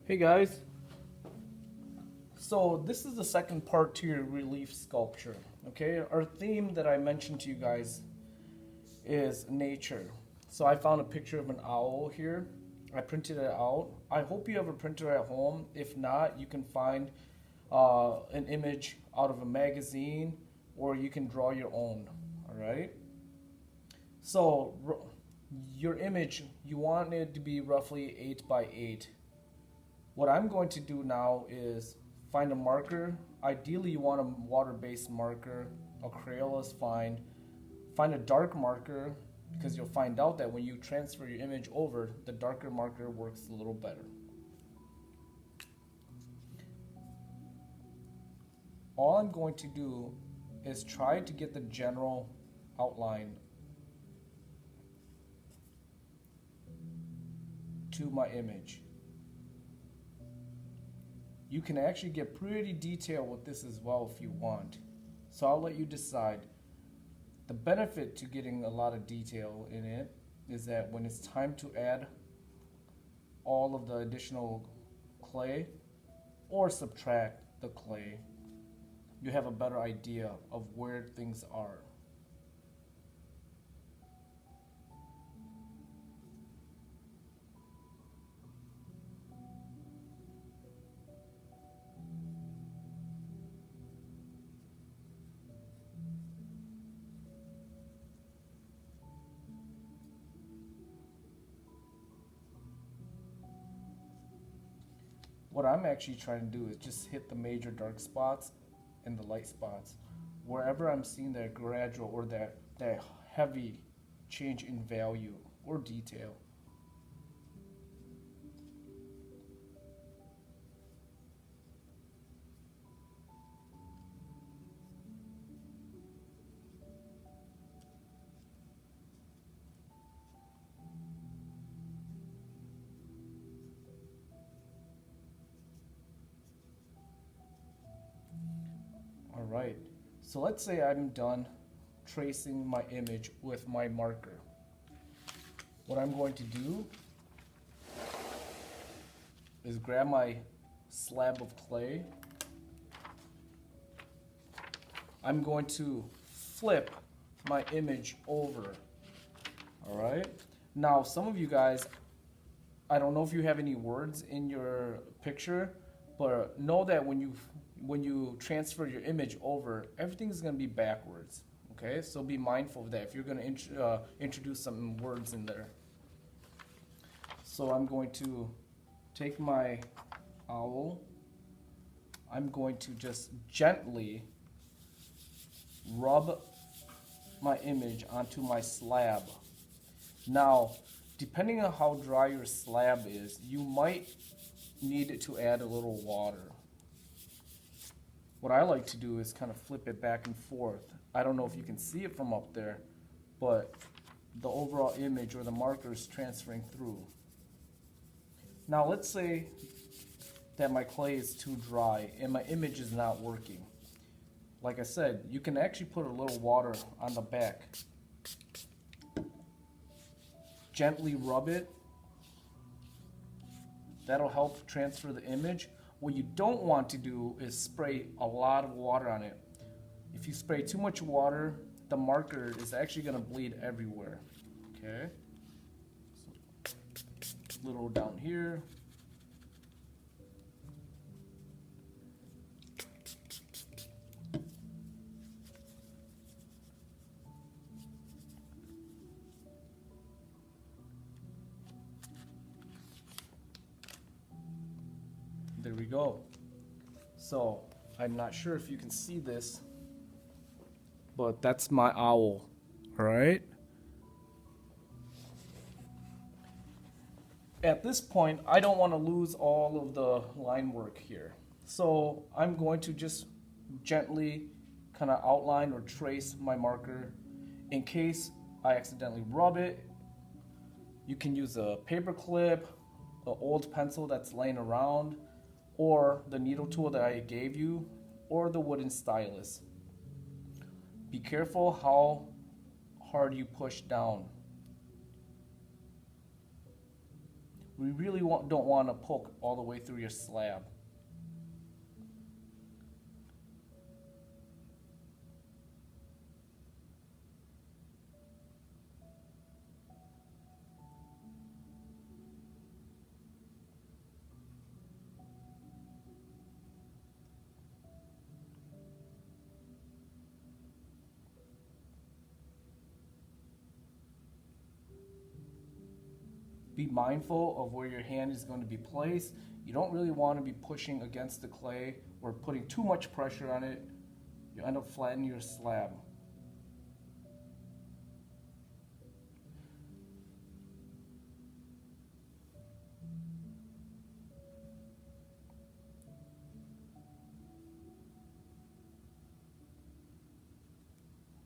Hey guys, so this is the second part to your relief sculpture. Okay, our theme that I mentioned to you guys is nature. So I found a picture of an owl here. I printed it out. I hope you have a printer at home. If not, you can find an image out of a magazine or you can draw your own. All right. So your image, you want it to be roughly 8 by 8. What I'm going to do now is find a marker. Ideally, you want a water-based marker. A Crayola is fine. Find a dark marker because you'll find out that when you transfer your image over, the darker marker works a little better. All I'm going to do is try to get the general outline to my image. You can actually get pretty detailed with this as well if you want. So I'll let you decide. The benefit to getting a lot of detail in it is that when it's time to add all of the additional clay or subtract the clay, you have a better idea of where things are. What I'm actually trying to do is just hit the major dark spots and the light spots. Wherever I'm seeing that gradual or that heavy change in value or detail. All right, so let's say I'm done tracing my image with my marker. What I'm going to do is grab my slab of clay. I'm going to flip my image over. All right, now some of you guys, I don't know if you have any words in your picture, but know that when you transfer your image over, everything's going to be backwards. Okay, so be mindful of that if you're going to introduce some words in there. So I'm going to take my owl. I'm going to just gently rub my image onto my slab. Now, depending on how dry your slab is, you might need to add a little water. What I like to do is kind of flip it back and forth. I don't know if you can see it from up there, but the overall image or the marker is transferring through. Now let's say that my clay is too dry and my image is not working. Like I said, you can actually put a little water on the back. Gently rub it. That'll help transfer the image. What you don't want to do is spray a lot of water on it. If you spray too much water, the marker is actually going to bleed everywhere. Okay? So, a little down here. There we go. So I'm not sure if you can see this, but that's my owl. All right. At this point, I don't want to lose all of the line work here. So I'm going to just gently kind of outline or trace my marker. In case I accidentally rub it, you can use a paper clip, an old pencil that's laying around, or the needle tool that I gave you, or the wooden stylus. Be careful how hard you push down. We really don't want to poke all the way through your slab. Be mindful of where your hand is going to be placed. You don't really want to be pushing against the clay or putting too much pressure on it. You end up flattening your slab.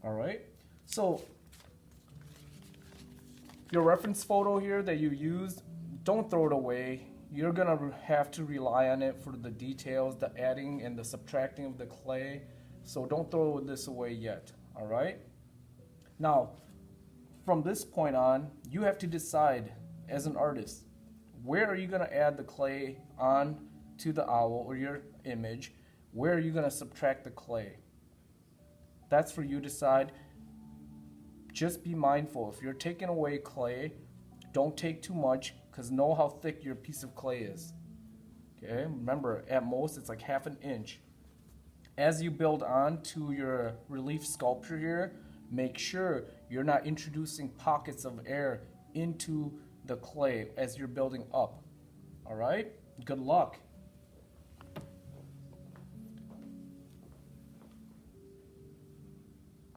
All right, so your reference photo here that you used, don't throw it away. You're gonna have to rely on it for the details, the adding and the subtracting of the clay. So don't throw this away yet, all right? Now, from this point on, you have to decide as an artist, where are you gonna add the clay on to the owl or your image? Where are you gonna subtract the clay? That's for you to decide. Just be mindful. If you're taking away clay, don't take too much, because know how thick your piece of clay is. Okay, remember, at most it's like ½ an inch. As you build on to your relief sculpture here, make sure you're not introducing pockets of air into the clay as you're building up. All right, good luck.